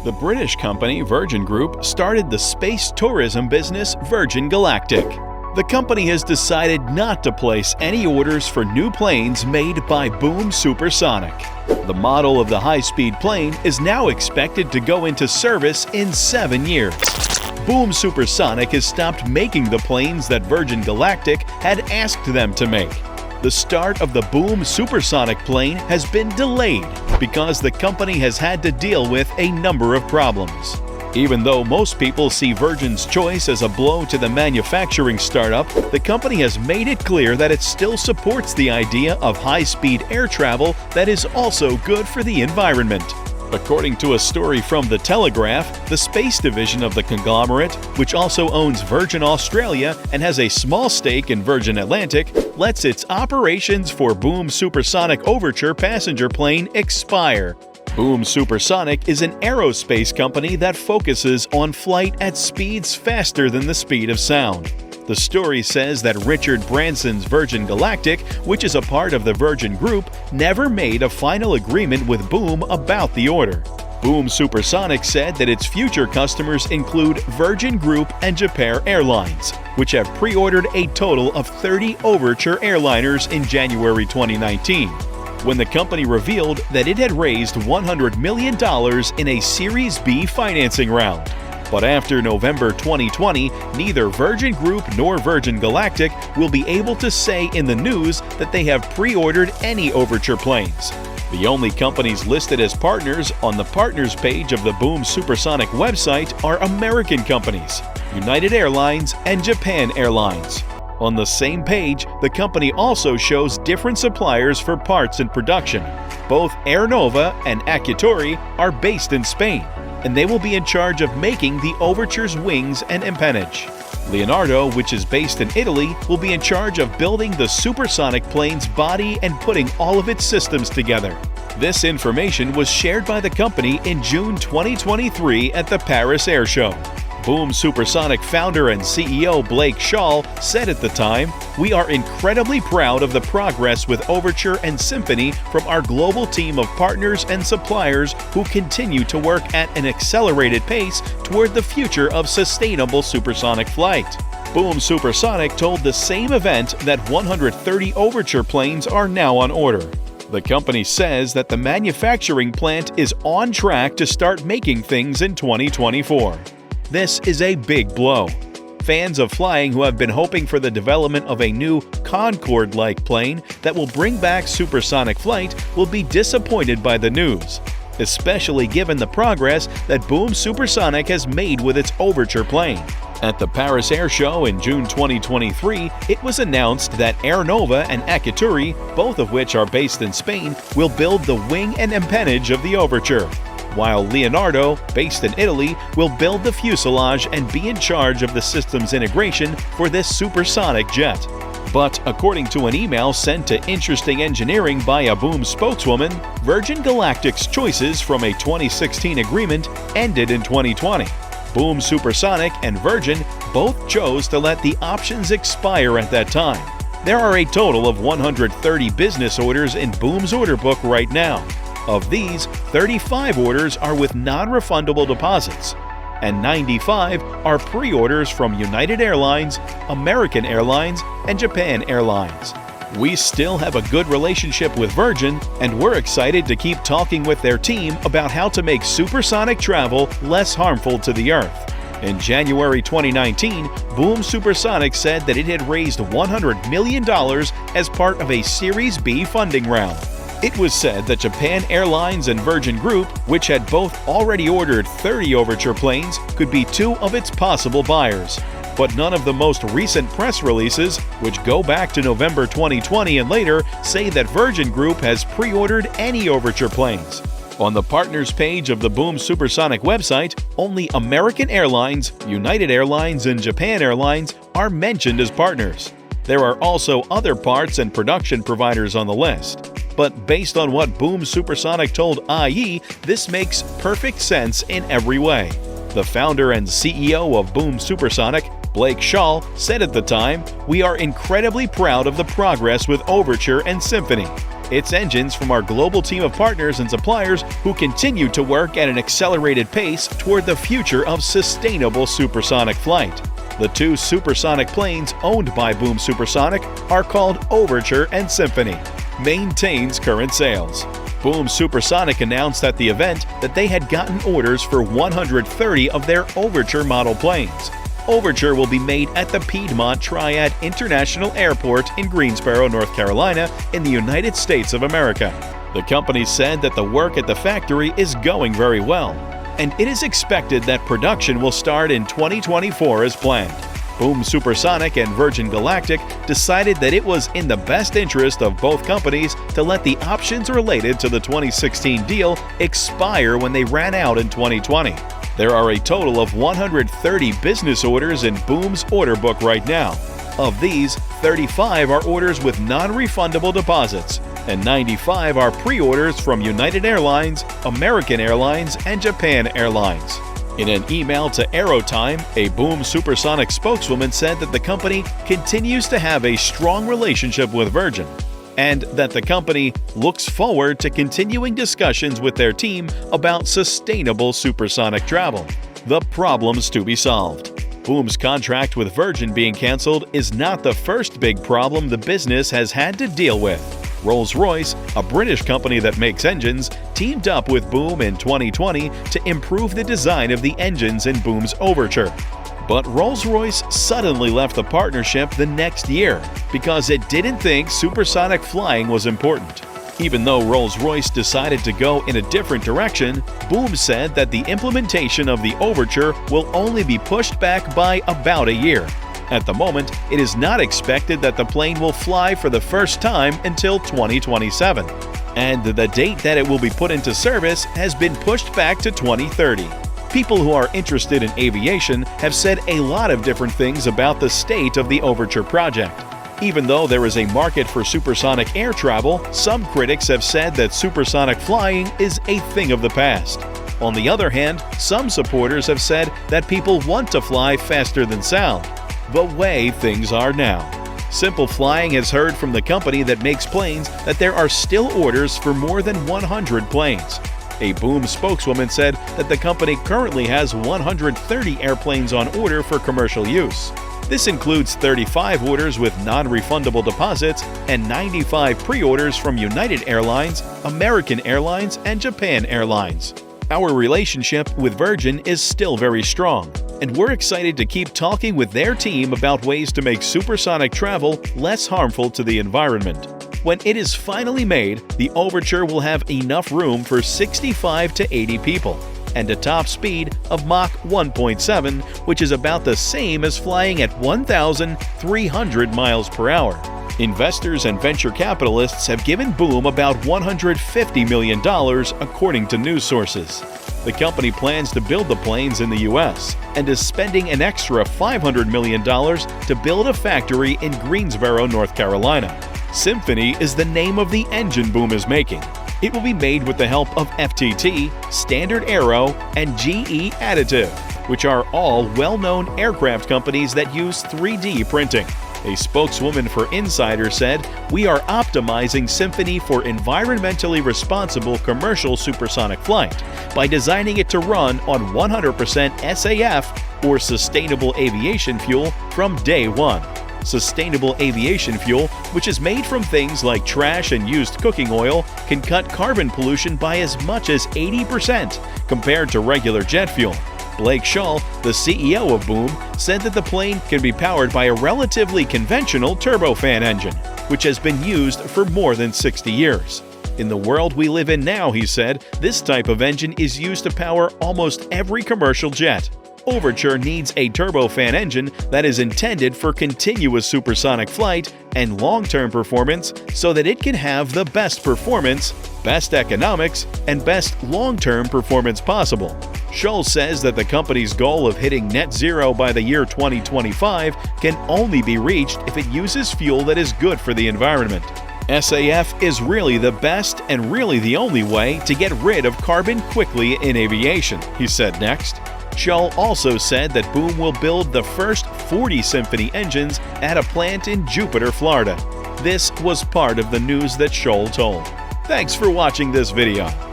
The British company Virgin Group started the space tourism business Virgin Galactic. The company has decided not to place any orders for new planes made by Boom Supersonic. The model of the high-speed plane is now expected to go into service in 7 years. Boom Supersonic has stopped making the planes that Virgin Galactic had asked them to make. The start of the Boom Supersonic plane has been delayed because the company has had to deal with a number of problems. Even though most people see Virgin's choice as a blow to the manufacturing startup, the company has made it clear that it still supports the idea of high-speed air travel that is also good for the environment. According to a story from The Telegraph, the space division of the conglomerate, which also owns Virgin Australia and has a small stake in Virgin Atlantic, lets its operations for Boom Supersonic Overture passenger plane expire. Boom Supersonic is an aerospace company that focuses on flight at speeds faster than the speed of sound. The story says that Richard Branson's Virgin Galactic, which is a part of the Virgin Group, never made a final agreement with Boom about the order. Boom Supersonic said that its future customers include Virgin Group and Japan Airlines, which have pre-ordered a total of 30 Overture airliners in January 2019. When the company revealed that it had raised $100 million in a Series B financing round. But after November 2020, neither Virgin Group nor Virgin Galactic will be able to say in the news that they have pre-ordered any Overture planes. The only companies listed as partners on the partners page of the Boom Supersonic website are American companies, United Airlines and Japan Airlines. On the same page, the company also shows different suppliers for parts and production. Both Air Nova and Aciturri are based in Spain, and they will be in charge of making the Overture's wings and empennage. Leonardo, which is based in Italy, will be in charge of building the supersonic plane's body and putting all of its systems together. This information was shared by the company in June 2023 at the Paris Air Show. Boom Supersonic founder and CEO Blake Shaw said at the time, "We are incredibly proud of the progress with Overture and Symphony from our global team of partners and suppliers who continue to work at an accelerated pace toward the future of sustainable supersonic flight." Boom Supersonic told the same event that 130 Overture planes are now on order. The company says that the manufacturing plant is on track to start making things in 2024. This is a big blow. Fans of flying who have been hoping for the development of a new Concorde-like plane that will bring back supersonic flight will be disappointed by the news, especially given the progress that Boom Supersonic has made with its Overture plane. At the Paris Air Show in June 2023, it was announced that Air Nova and Aciturri, both of which are based in Spain, will build the wing and empennage of the Overture, while Leonardo, based in Italy, will build the fuselage and be in charge of the system's integration for this supersonic jet. But according to an email sent to Interesting Engineering by a Boom spokeswoman, Virgin Galactic's choices from a 2016 agreement ended in 2020. Boom Supersonic and Virgin both chose to let the options expire at that time. There are a total of 130 business orders in Boom's order book right now. Of these, 35 orders are with non-refundable deposits, and 95 are pre-orders from United Airlines, American Airlines, and Japan Airlines. We still have a good relationship with Virgin, and we're excited to keep talking with their team about how to make supersonic travel less harmful to the Earth. In January 2019, Boom Supersonic said that it had raised $100 million as part of a Series B funding round. It was said that Japan Airlines and Virgin Group, which had both already ordered 30 Overture planes, could be two of its possible buyers. But none of the most recent press releases, which go back to November 2020 and later, say that Virgin Group has pre-ordered any Overture planes. On the partners page of the Boom Supersonic website, only American Airlines, United Airlines, and Japan Airlines are mentioned as partners. There are also other parts and production providers on the list. But based on what Boom Supersonic told IE, this makes perfect sense in every way. The founder and CEO of Boom Supersonic, Blake Shaw, said at the time, "We are incredibly proud of the progress with Overture and Symphony. It's engines from our global team of partners and suppliers who continue to work at an accelerated pace toward the future of sustainable supersonic flight. The two supersonic planes owned by Boom Supersonic are called Overture and Symphony. Maintains current sales. Boom Supersonic announced at the event that they had gotten orders for 130 of their Overture model planes. Overture will be made at the Piedmont Triad International Airport in Greensboro, North Carolina, in the United States of America. The company said that the work at the factory is going very well, and it is expected that production will start in 2024 as planned. Boom Supersonic and Virgin Galactic decided that it was in the best interest of both companies to let the options related to the 2016 deal expire when they ran out in 2020. There are a total of 130 business orders in Boom's order book right now. Of these, 35 are orders with non-refundable deposits, and 95 are pre-orders from United Airlines, American Airlines, and Japan Airlines. In an email to Aerotime, a Boom Supersonic spokeswoman said that the company continues to have a strong relationship with Virgin, and that the company looks forward to continuing discussions with their team about sustainable supersonic travel. The problems to be solved. Boom's contract with Virgin being canceled is not the first big problem the business has had to deal with. Rolls-Royce, a British company that makes engines, teamed up with Boom in 2020 to improve the design of the engines in Boom's Overture. But Rolls-Royce suddenly left the partnership the next year because it didn't think supersonic flying was important. Even though Rolls-Royce decided to go in a different direction, Boom said that the implementation of the Overture will only be pushed back by about a year. At the moment, it is not expected that the plane will fly for the first time until 2027, and the date that it will be put into service has been pushed back to 2030. People who are interested in aviation have said a lot of different things about the state of the Overture project. Even though there is a market for supersonic air travel, some critics have said that supersonic flying is a thing of the past. On the other hand, some supporters have said that people want to fly faster than sound, the way things are now. Simple Flying has heard from the company that makes planes that there are still orders for more than 100 planes. A Boom spokeswoman said that the company currently has 130 airplanes on order for commercial use. This includes 35 orders with non-refundable deposits and 95 pre-orders from United Airlines, American Airlines, and Japan Airlines. Our relationship with Virgin is still very strong, and we're excited to keep talking with their team about ways to make supersonic travel less harmful to the environment. When it is finally made, the Overture will have enough room for 65 to 80 people, and a top speed of Mach 1.7, which is about the same as flying at 1,300 miles per hour. Investors and venture capitalists have given Boom about $150 million, according to news sources. The company plans to build the planes in the U.S. and is spending an extra $500 million to build a factory in Greensboro, North Carolina. Symphony is the name of the engine Boom is making. It will be made with the help of FTT, Standard Aero, and GE Additive, which are all well-known aircraft companies that use 3D printing. A spokeswoman for Insider said, "We are optimizing Symphony for environmentally responsible commercial supersonic flight by designing it to run on 100% SAF or sustainable aviation fuel from day one." Sustainable aviation fuel, which is made from things like trash and used cooking oil, can cut carbon pollution by as much as 80% compared to regular jet fuel. Blake Shull, the CEO of Boom, said that the plane can be powered by a relatively conventional turbofan engine, which has been used for more than 60 years. In the world we live in now, he said, this type of engine is used to power almost every commercial jet. Overture needs a turbofan engine that is intended for continuous supersonic flight and long-term performance so that it can have the best performance, best economics, and best long-term performance possible. Scholl says that the company's goal of hitting net zero by the year 2025 can only be reached if it uses fuel that is good for the environment. SAF is really the best and really the only way to get rid of carbon quickly in aviation, he said next. Scholl also said that Boom will build the first 40 Symphony engines at a plant in Jupiter, Florida. This was part of the news that Scholl told. Thanks for watching this video.